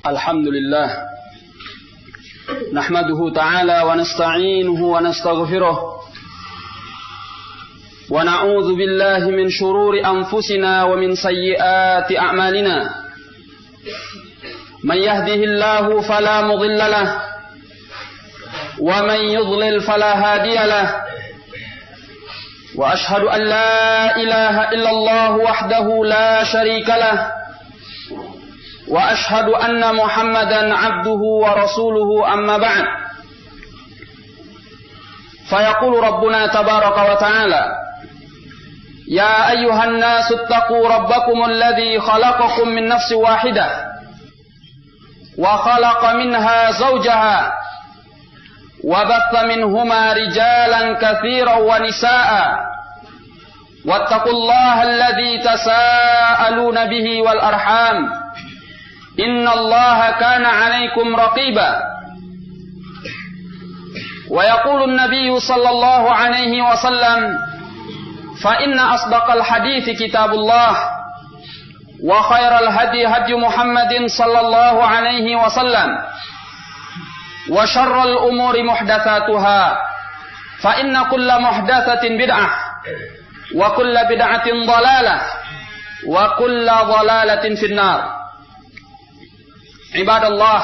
الحمد لله نحمده تعالى ونستعينه ونستغفره ونعوذ بالله من شرور أنفسنا ومن سيئات أعمالنا من يهده الله فلا مضل له ومن يضلل فلا هادي له وأشهد أن لا إله إلا الله وحده لا شريك له وأشهد أن محمدا عبده ورسوله أما بعد فيقول ربنا تبارك وتعالى يا أيها الناس اتقوا ربكم الذي خلقكم من نفس واحدة وخلق منها زوجها وبث منهما رجالا كثيرا ونساء واتقوا الله الذي تساءلون به والأرحام إن الله كان عليكم رقيبا ويقول النبي صلى الله عليه وسلم فإن أصدق الحديث كتاب الله وخير الهدي هدي محمد صلى الله عليه وسلم وشر الأمور محدثاتها فإن كل محدثة بدعة وكل بدعة ضلالة وكل ضلالة في النار. Ibadallah,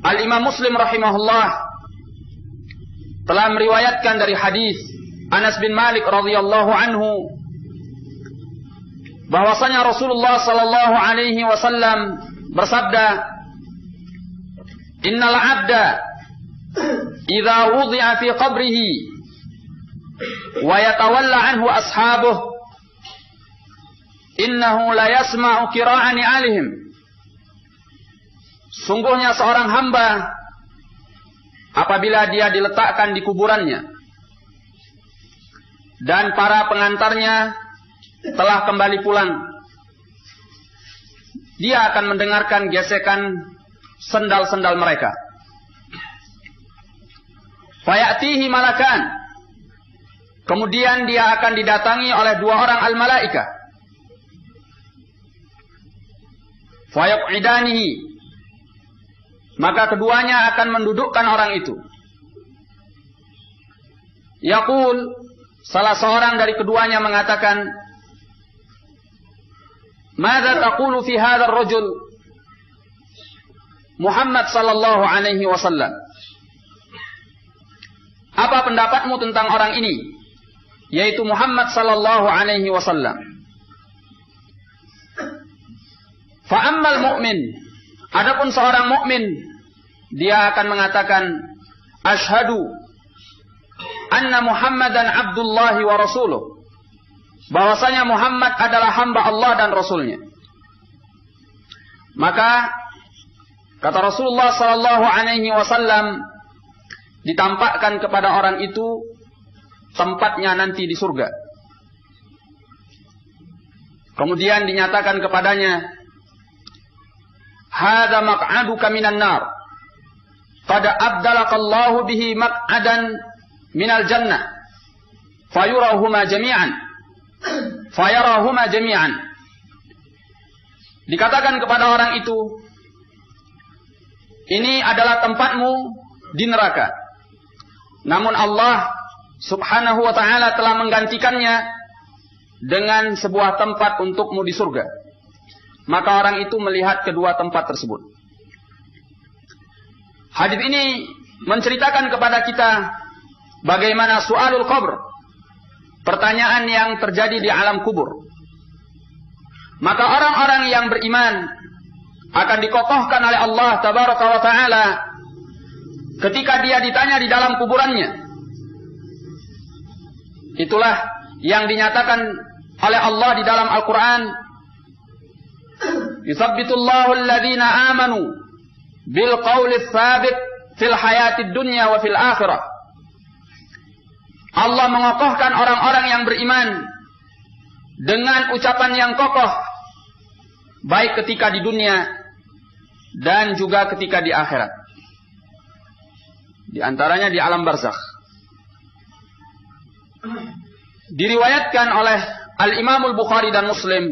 Al-Imam Muslim rahimahullah telah meriwayatkan dari hadis Anas bin Malik radhiyallahu anhu bahwasanya Rasulullah sallallahu alaihi wasallam bersabda, "Innal 'abda idza wudi'a fi qabrihi wa yatawalla anhu ashabuhu innahu la yasma'u qira'ani 'alihim." Sungguhnya seorang hamba apabila dia diletakkan di kuburannya dan para pengantarnya telah kembali pulang, dia akan mendengarkan gesekan sendal-sendal mereka. Fayatihi malakan, kemudian dia akan didatangi oleh dua orang al-malaika. Fayaq'idanihi, maka keduanya akan mendudukkan orang itu. Yaqul, salah seorang dari keduanya mengatakan, "Madza taqulu fi hadzal rajul?" Muhammad sallallahu alaihi wasallam, apa pendapatmu tentang orang ini, yaitu Muhammad sallallahu alaihi wasallam? Fa ammal mu'min, adapun seorang mukmin, dia akan mengatakan, "Asyhadu anna Muhammadan abdullahi wa rasuluh," bahwasanya Muhammad adalah hamba Allah dan Rasulnya. Maka kata Rasulullah sallallahu alaihi wasallam, ditampakkan kepada orang itu tempatnya nanti di surga. Kemudian dinyatakan kepadanya, "Hadza maq'aduka minan nar, qad abdalakallahu bihi maq'adan minal jannah, fayurahuma jami'an." Fayarahuma jami'an. Dikatakan kepada orang itu, ini adalah tempatmu di neraka. Namun Allah subhanahu wa ta'ala telah menggantikannya dengan sebuah tempat untukmu di surga. Maka orang itu melihat kedua tempat tersebut. Hadis ini menceritakan kepada kita bagaimana su'alul qabr, pertanyaan yang terjadi di alam kubur. Maka orang-orang yang beriman akan dikokohkan oleh Allah tabaraka wa ta'ala ketika dia ditanya di dalam kuburannya. Itulah yang dinyatakan oleh Allah di dalam Al-Quran, "Yuthabbitullahu alladhina amanu bil qawli tsabit fil hayatid dunya wa fil akhirah." Allah mengokohkan orang-orang yang beriman dengan ucapan yang kokoh, baik ketika di dunia dan juga ketika di akhirat. Di antaranya di alam barzakh. Diriwayatkan oleh Al-Imamul Bukhari dan Muslim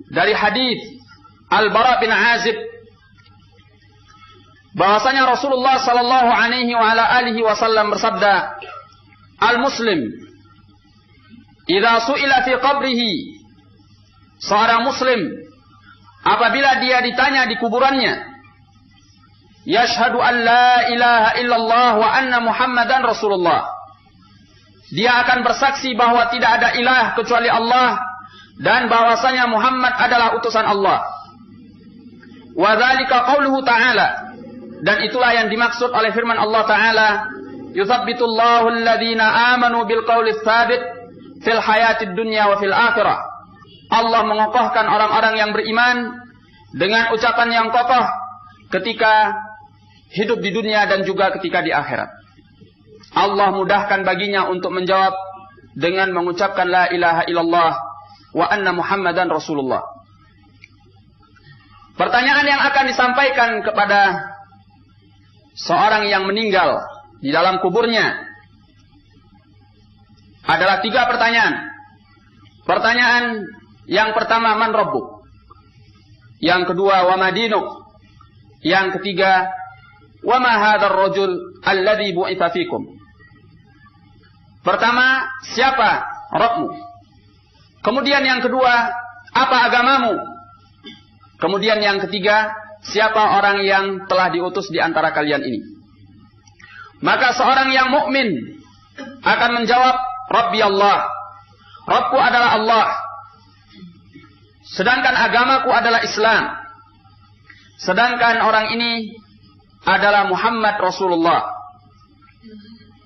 dari hadis Al-Bara bin Azib bahwasanya Rasulullah sallallahu alaihi wa ala alihi wasallam bersabda, "Al-muslim idza su'ila fi qabrihi," seorang muslim apabila dia ditanya di kuburannya, "Yashhadu an la ilaha illallah wa anna Muhammadan Rasulullah." Dia akan bersaksi bahwa tidak ada ilah kecuali Allah dan bahwasanya Muhammad adalah utusan Allah. Wa dzalika qauluhu ta'ala, dan itulah yang dimaksud oleh firman Allah Ta'ala, "Yuthabbitullahu alladhina amanu bil qawli tsabit fil hayatid dunya wa fil akhirah." Allah mengokohkan orang-orang yang beriman dengan ucapan yang kokoh ketika hidup di dunia dan juga ketika di akhirat. Allah mudahkan baginya untuk menjawab dengan mengucapkan la ilaha illallah wa anna Muhammadan Rasulullah. Pertanyaan yang akan disampaikan kepada seorang yang meninggal di dalam kuburnya adalah 3 pertanyaan. Pertanyaan yang pertama, man rabbuk? Yang kedua, wa ma dinuk? Yang ketiga, wa ma hadzal rajul alladzi bu'itsa fikum? Pertama, siapa Rabbmu? Kemudian yang kedua, apa agamamu? Kemudian yang ketiga, siapa orang yang telah diutus di antara kalian ini? Maka seorang yang mukmin akan menjawab, Rabbi Allah. Rabbku adalah Allah. Sedangkan agamaku adalah Islam. Sedangkan orang ini adalah Muhammad Rasulullah.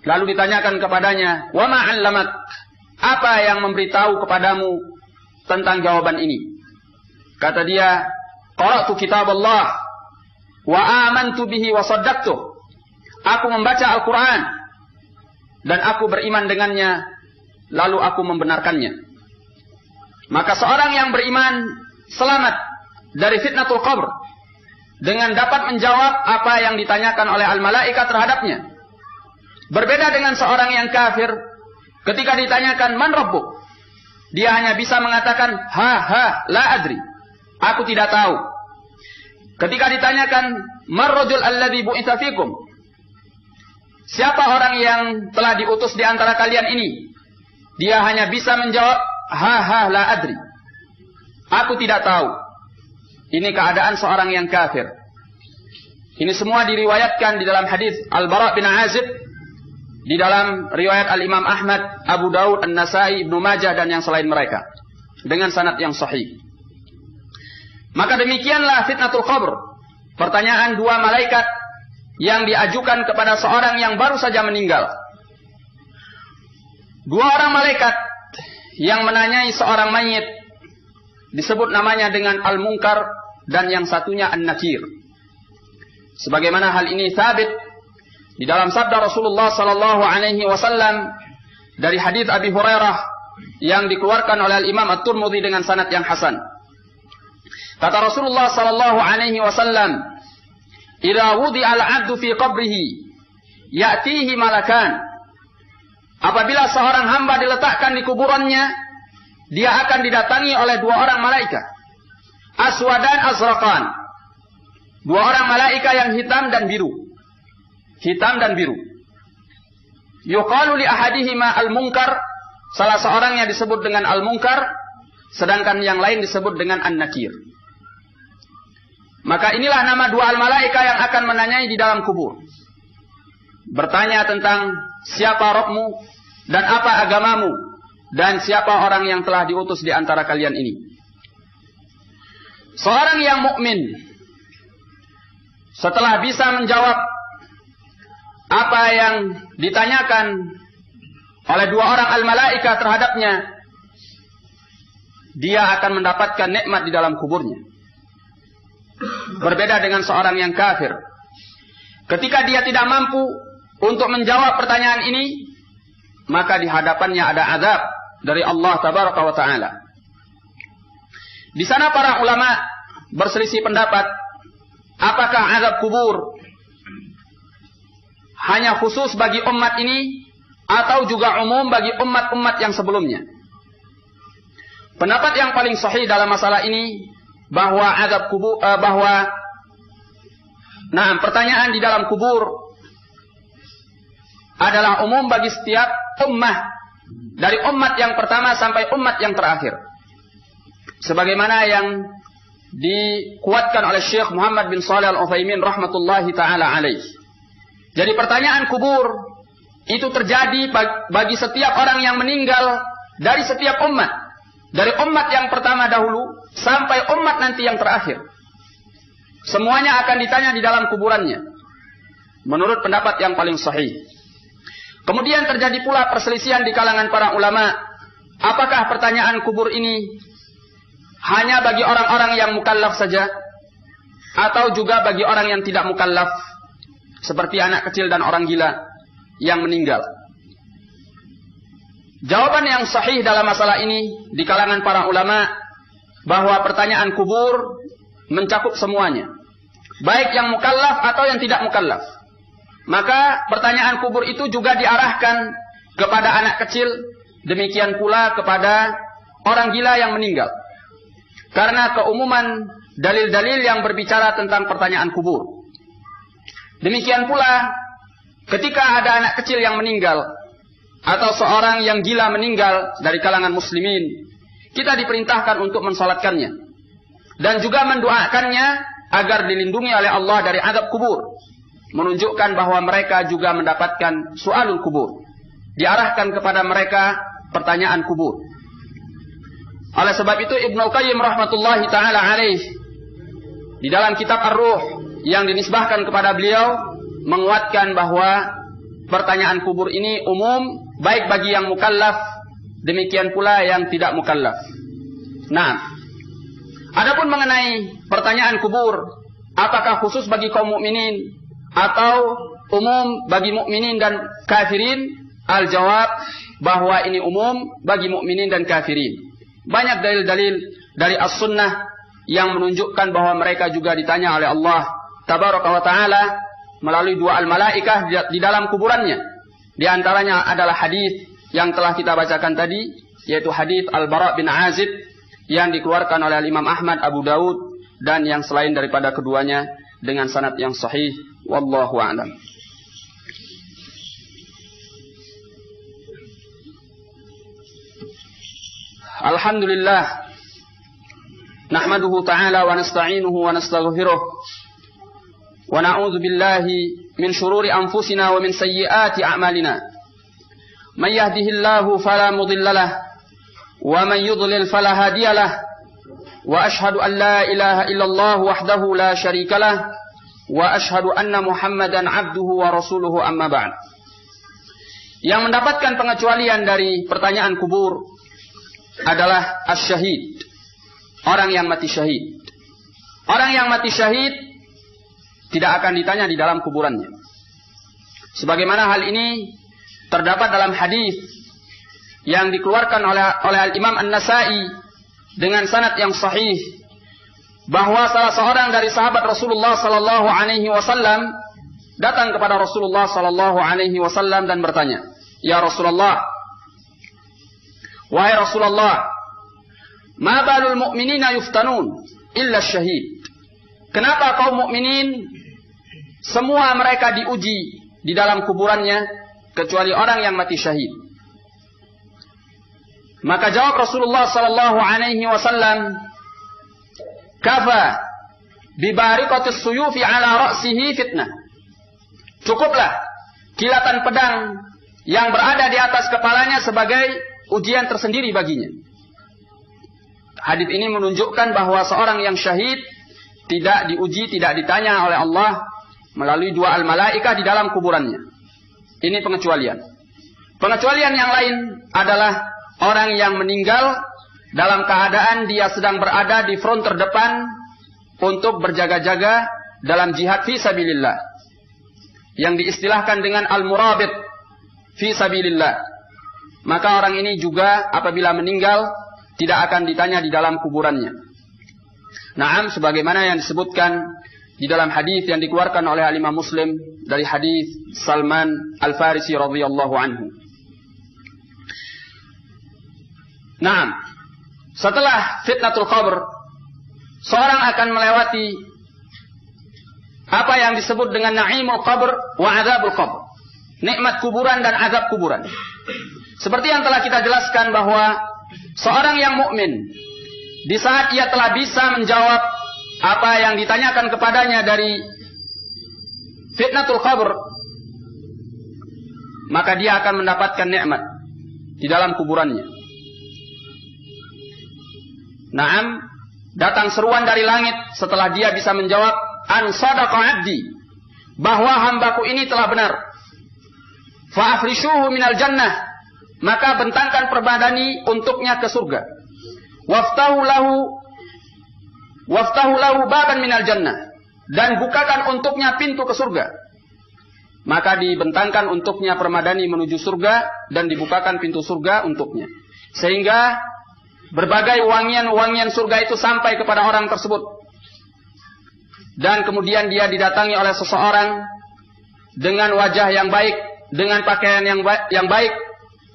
Lalu ditanyakan kepadanya, wa ma 'allamak? Apa yang memberitahu kepadamu tentang jawaban ini? Kata dia, qara'tu kitab Allah wa amantu bihi wa saddaqtuh. Aku membaca Al-Qur'an dan aku beriman dengannya, lalu aku membenarkannya. Maka seorang yang beriman selamat dari fitnatul qabr dengan dapat menjawab apa yang ditanyakan oleh al-malaikat terhadapnya. Berbeda dengan seorang yang kafir, ketika ditanyakan man rabbuk, dia hanya bisa mengatakan la adri, aku tidak tahu. Ketika ditanyakan man rajul alladzi bu'itsa fikum, siapa orang yang telah diutus di antara kalian ini, dia hanya bisa menjawab la adri, aku tidak tahu. Ini keadaan seorang yang kafir. Ini semua diriwayatkan di dalam hadis Al-Bara bin Azib, di dalam riwayat Al-Imam Ahmad, Abu Daud, An-Nasai, Ibnu Majah dan yang selain mereka dengan sanad yang sahih. Maka demikianlah fitnatul qabr, pertanyaan 2 malaikat yang diajukan kepada seorang yang baru saja meninggal. 2 orang malaikat yang menanyai seorang mayit disebut namanya dengan Al-Munkar dan yang satunya An-Nakir. Sebagaimana hal ini sabit di dalam sabda Rasulullah sallallahu alaihi wasallam dari hadis Abi Hurairah yang dikeluarkan oleh Imam At-Tirmidzi dengan sanad yang hasan. Kata Rasulullah sallallahu alaihi wasallam, "Idza wudi'a al-'abdu fi qabrihi ya'tihi malakan." Apabila seorang hamba diletakkan di kuburannya, dia akan didatangi oleh 2 orang malaikat. Aswadan azraqan. 2 orang malaikat yang hitam dan biru. Hitam dan biru. Yuqalu li ahadihima al-munkar, salah seorangnya disebut dengan al-munkar, sedangkan yang lain disebut dengan an-nakir. Maka inilah nama 2 al-malaika yang akan menanyai di dalam kubur. Bertanya tentang siapa Rabbmu dan apa agamamu dan siapa orang yang telah diutus di antara kalian ini. Seorang yang mukmin setelah bisa menjawab apa yang ditanyakan oleh 2 orang al-malaika terhadapnya, dia akan mendapatkan nikmat di dalam kuburnya. Berbeda dengan seorang yang kafir. Ketika dia tidak mampu untuk menjawab pertanyaan ini, maka di hadapannya ada azab dari Allah tabaraka wa taala. Di sana para ulama berselisih pendapat, apakah azab kubur hanya khusus bagi umat ini atau juga umum bagi umat-umat yang sebelumnya. pendapat yang paling sahih dalam masalah ini bahwa azab kubur, pertanyaan di dalam kubur adalah umum bagi setiap ummah, dari umat yang pertama sampai umat yang terakhir. Sebagaimana yang dikuatkan oleh Syekh Muhammad bin Shalih Al-Utsaimin rahmatullahi taala alaih. Jadi pertanyaan kubur itu terjadi bagi setiap orang yang meninggal dari setiap umat, dari umat yang pertama dahulu sampai umat nanti yang terakhir. Semuanya akan ditanya di dalam kuburannya, menurut pendapat yang paling sahih. Kemudian terjadi pula perselisihan di kalangan para ulama, apakah pertanyaan kubur ini hanya bagi orang-orang yang mukallaf saja, atau juga bagi orang yang tidak mukallaf, seperti anak kecil dan orang gila yang meninggal. Jawaban yang sahih dalam masalah ini di kalangan para ulama bahwa pertanyaan kubur mencakup semuanya, baik yang mukallaf atau yang tidak mukallaf. Maka pertanyaan kubur itu juga diarahkan kepada anak kecil, demikian pula kepada orang gila yang meninggal. Karena keumuman dalil-dalil yang berbicara tentang pertanyaan kubur. Demikian pula ketika ada anak kecil yang meninggal atau seorang yang gila meninggal dari kalangan muslimin, kita diperintahkan untuk mensalatkannya dan juga mendoakannya agar dilindungi oleh Allah dari azab kubur, menunjukkan bahwa mereka juga mendapatkan soalul kubur, diarahkan kepada mereka pertanyaan kubur. Oleh sebab itu Ibnu Qayyim rahmatullahi taala alaih di dalam kitab Ar-Ruh yang dinisbahkan kepada beliau menguatkan bahwa pertanyaan kubur ini umum, baik bagi yang mukallaf, demikian pula yang tidak mukallaf. Nah, adapun mengenai pertanyaan kubur, apakah khusus bagi kaum mukminin atau umum bagi mukminin dan kafirin? Al-jawab bahwa ini umum bagi mukminin dan kafirin. Banyak dalil-dalil dari as-sunnah yang menunjukkan bahwa mereka juga ditanya oleh Allah tabaraka wa ta'ala melalui dua al-malaikah di dalam kuburannya. Di antaranya adalah hadis yang telah kita bacakan tadi, yaitu hadis Al-Bara' bin Azib yang dikeluarkan oleh Imam Ahmad, Abu Daud dan yang selain daripada keduanya dengan sanad yang sahih. Wallahu a'lam. Alhamdulillah, nahmaduhu ta'ala wa nasta'inuhu wa nastaghfiruh wa na'udzu billahi min shururi anfusina wa min sayyiati a'malina. Man yahdihillahu fala mudilla lahu wa man yudlil fala hadiya lahu. Wa ashhadu an la ilaha illallah wahdahu la syarika lahu wa ashhadu anna Muhammadan abduhu wa rasuluhu amma ba'd. Yang mendapatkan pengecualian dari pertanyaan kubur adalah asy-syahid, orang yang mati syahid. Orang yang mati syahid tidak akan ditanya di dalam kuburannya. Sebagaimana hal ini terdapat dalam hadis yang dikeluarkan oleh Imam An-Nasa'i dengan sanad yang sahih, bahwa salah seorang dari sahabat Rasulullah sallallahu alaihi wasallam datang kepada Rasulullah sallallahu alaihi wasallam dan bertanya, "Ya Rasulullah, wahai Rasulullah, ma balul mu'minina yuftanun illa syahid?" Kenapa kaum mukminin semua mereka diuji di dalam kuburannya kecuali orang yang mati syahid? Maka jawab Rasulullah sallallahu alaihi wasallam, "Kafa bi bariqatis suyufi ala ra'sihi fitnah." Cukuplah kilatan pedang yang berada di atas kepalanya sebagai ujian tersendiri baginya. Hadis ini menunjukkan bahwa seorang yang syahid tidak diuji, tidak ditanya oleh Allah melalui dua al-malaikah di dalam kuburannya. Ini pengecualian. Pengecualian yang lain adalah orang yang meninggal dalam keadaan dia sedang berada di front terdepan untuk berjaga-jaga dalam jihad fi sabilillah, yang diistilahkan dengan al-murabit fi sabilillah. Maka orang ini juga apabila meninggal tidak akan ditanya di dalam kuburannya. Naam, sebagaimana yang disebutkan di dalam hadis yang dikeluarkan oleh Imam Muslim dari hadis Salman Al-Farisi radhiyallahu anhu. Naam, setelah fitnatul qabr, seorang akan melewati apa yang disebut dengan na'imul qabr wa azabul qabr. Nikmat kuburan dan azab kuburan. Seperti yang telah kita jelaskan bahwa seorang yang mukmin di saat ia telah bisa menjawab apa yang ditanyakan kepadanya dari fitnatul qabr, maka dia akan mendapatkan nikmat di dalam kuburannya. Naam, datang seruan dari langit setelah dia bisa menjawab an sadaqa abdi, bahwa hambaku ini telah benar. Fa afrishuhu minal jannah, maka bentangkan permadani untuknya ke surga. Waftahu lahu baban minal jannah, dan bukakan untuknya pintu ke surga. Maka dibentangkan untuknya permadani menuju surga dan dibukakan pintu surga untuknya. Sehingga berbagai wangian-wangian surga itu sampai kepada orang tersebut. Dan kemudian dia didatangi oleh seseorang dengan wajah yang baik, dengan pakaian yang baik,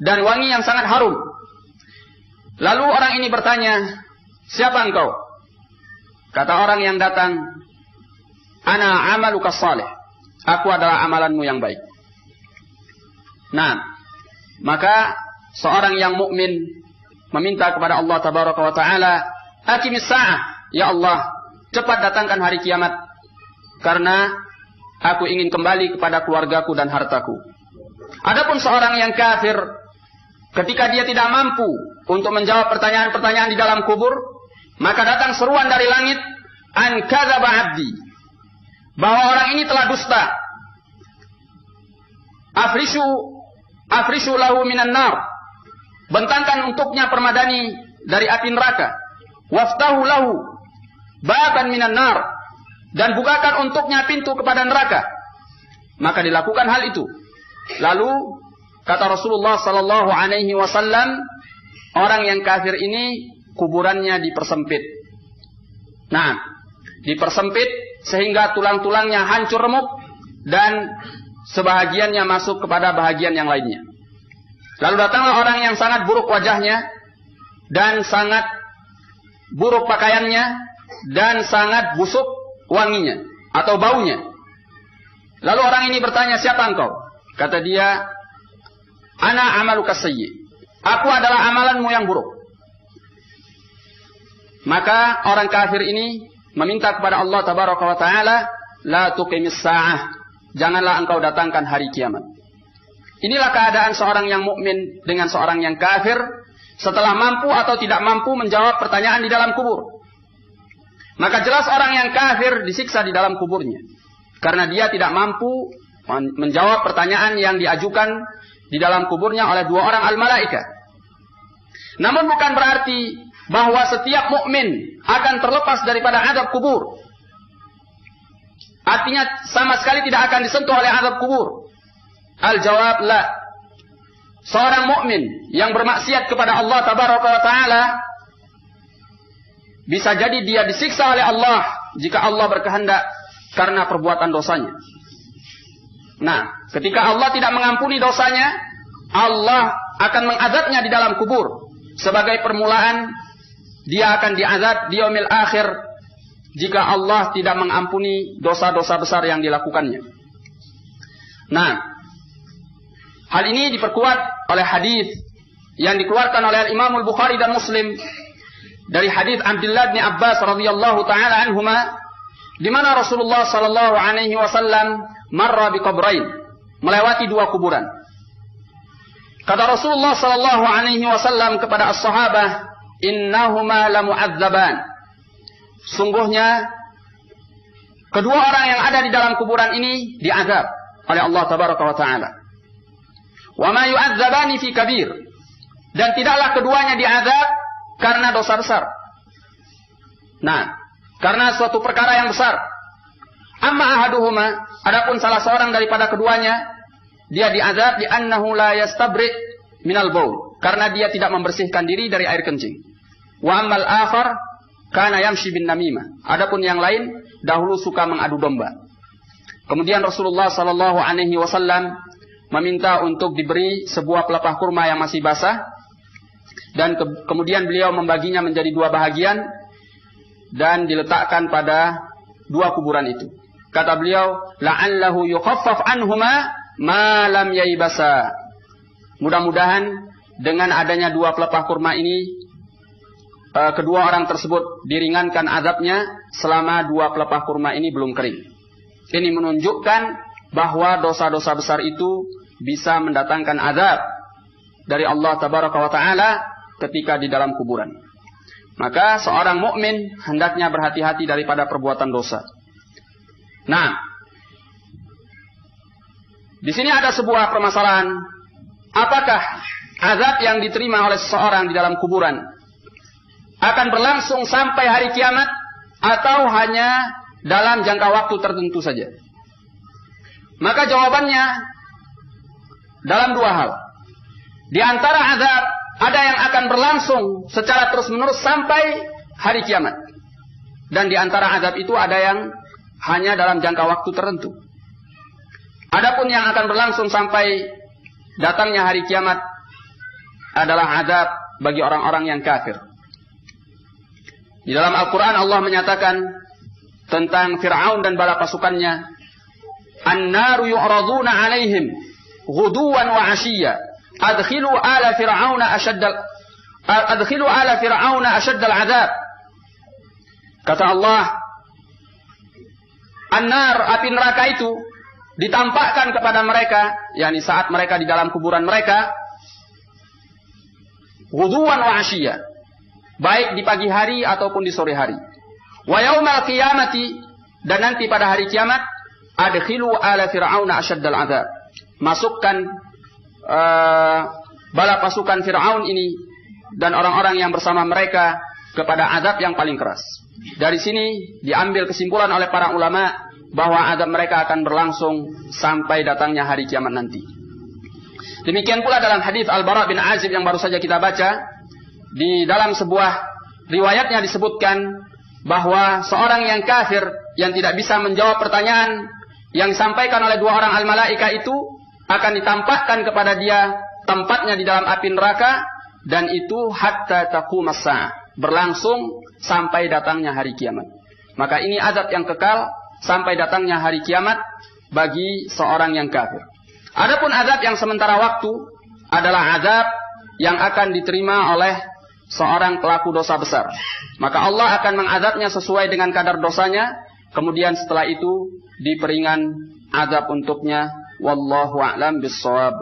dan wangi yang sangat harum. Lalu orang ini bertanya, siapa engkau? Kata orang yang datang, ana amaluka salih, aku adalah amalanmu yang baik. Nah, maka seorang yang mukmin meminta kepada Allah tabaraka wa taala, aqimis sa'ah, ya Allah, cepat datangkan hari kiamat, karena aku ingin kembali kepada keluargaku dan hartaku. Adapun seorang yang kafir, ketika dia tidak mampu untuk menjawab pertanyaan-pertanyaan di dalam kubur, maka datang seruan dari langit, an kadzaba abdi, bahwa orang ini telah dusta. Afrishu lahu minan nar, bentangkan untuknya permadani dari api neraka. Waftahu lahu baban minan nar, dan bukakan untuknya pintu kepada neraka. Maka dilakukan hal itu. Lalu kata Rasulullah sallallahu alaihi wasallam, orang yang kafir ini kuburannya dipersempit. Nah, dipersempit sehingga tulang-tulangnya hancur remuk dan sebahagiannya masuk kepada bahagian yang lainnya. Lalu datanglah orang yang sangat buruk wajahnya dan sangat buruk pakaiannya dan sangat busuk wanginya atau baunya. Lalu orang ini bertanya, siapa engkau? Kata dia, ana amaluka sayyi, aku adalah amalanmu yang buruk. Maka orang kafir ini meminta kepada Allah tabaraka wa taala, la tuqimis sa'ah, janganlah engkau datangkan hari kiamat. Inilah keadaan seorang yang mukmin dengan seorang yang kafir setelah mampu atau tidak mampu menjawab pertanyaan di dalam kubur. Maka jelas orang yang kafir disiksa di dalam kuburnya, karena dia tidak mampu menjawab pertanyaan yang diajukan di dalam kuburnya oleh dua orang al-malaika. Namun bukan berarti bahwa setiap mukmin akan terlepas daripada azab kubur. Artinya sama sekali tidak akan disentuh oleh azab kubur. Al-jawab la. Seorang mukmin yang bermaksiat kepada Allah tabaraka wa taala, bisa jadi dia disiksa oleh Allah jika Allah berkehendak karena perbuatan dosanya. Nah, ketika Allah tidak mengampuni dosanya, Allah akan mengazabnya di dalam kubur. Sebagai permulaan, dia akan diazab di yaumil akhir jika Allah tidak mengampuni dosa-dosa besar yang dilakukannya. Nah, hal ini diperkuat oleh hadis yang dikeluarkan oleh Imam Al-Bukhari dan Muslim dari hadis Abdullah bin Abbas radhiyallahu taala anhuma, di mana Rasulullah sallallahu alaihi wasallam marra bi qabrain, melewati dua kuburan. Kata Rasulullah sallallahu alaihi wasallam kepada as-sahabah, innahuma lamu'adzaban, sungguhnya kedua orang yang ada di dalam kuburan ini diazab oleh Allah tabaraka wa taala. Wa ma yu'adzabani fi kabir, dan tidaklah keduanya diazab karena dosa besar. Nah, karena suatu perkara yang besar. Amma ahaduhuma, adapun salah seorang daripada keduanya, dia diazab di annahu la yastabri minal baul, karena dia tidak membersihkan diri dari air kencing. Wa ammal akhar kana yamshi bin namimah, adapun yang lain dahulu suka mengadu domba. Kemudian Rasulullah sallallahu alaihi wasallam meminta untuk diberi sebuah pelepah kurma yang masih basah, Dan kemudian beliau membaginya menjadi 2 bahagian dan diletakkan pada 2 kuburan itu. Kata beliau, la'allahu yukhaffaf anhuma ma lam yaibasa. Mudah-mudahan dengan adanya 2 pelepah kurma ini, kedua orang tersebut diringankan azabnya selama 2 pelepah kurma ini belum kering. Ini menunjukkan bahwa dosa-dosa besar itu bisa mendatangkan azab dari Allah Tabaraka wa Ta'ala ketika di dalam kuburan. Maka seorang mukmin hendaknya berhati-hati daripada perbuatan dosa. Nah, di sini ada sebuah permasalahan. Apakah azab yang diterima oleh seseorang di dalam kuburan akan berlangsung sampai hari kiamat atau hanya dalam jangka waktu tertentu saja? Maka jawabannya dalam 2 hal. Di antara azab ada yang akan berlangsung secara terus-menerus sampai hari kiamat. Dan di antara azab itu ada yang hanya dalam jangka waktu tertentu. Adapun yang akan berlangsung sampai datangnya hari kiamat adalah azab bagi orang-orang yang kafir. Di dalam Al-Quran Allah menyatakan tentang Fir'aun dan bala pasukannya, An-naru yu'raduna alaihim ghuduwan wa 'ashiyya adkhilu ala fir'auna ashaddal 'adzab. Kata Allah, An-nar, api neraka itu ditampakkan kepada mereka, yakni saat mereka di dalam kuburan mereka, ghuduwan wa 'ashiyya, baik di pagi hari ataupun di sore hari. Wa yaumal qiyamati, dan nanti pada hari kiamat, adkhilu ala fir'auna ashaddal 'adzab. Masukkan bala pasukan Fir'aun ini dan orang-orang yang bersama mereka kepada azab yang paling keras. Dari sini diambil kesimpulan oleh para ulama bahwa azab mereka akan berlangsung sampai datangnya hari kiamat nanti. Demikian pula dalam hadis Al-Bara bin Azib yang baru saja kita baca, di dalam sebuah riwayatnya disebutkan bahwa seorang yang kafir yang tidak bisa menjawab pertanyaan yang disampaikan oleh 2 orang al-malaika itu akan ditampakkan kepada dia tempatnya di dalam api neraka, dan itu hatta taqumas saah, berlangsung sampai datangnya hari kiamat. Maka ini azab yang kekal sampai datangnya hari kiamat bagi seorang yang kafir. Adapun azab yang sementara waktu adalah azab yang akan diterima oleh seorang pelaku dosa besar. Maka Allah akan mengazabnya sesuai dengan kadar dosanya, kemudian setelah itu diperingan azab untuknya. Wallahu a'lam bissawab.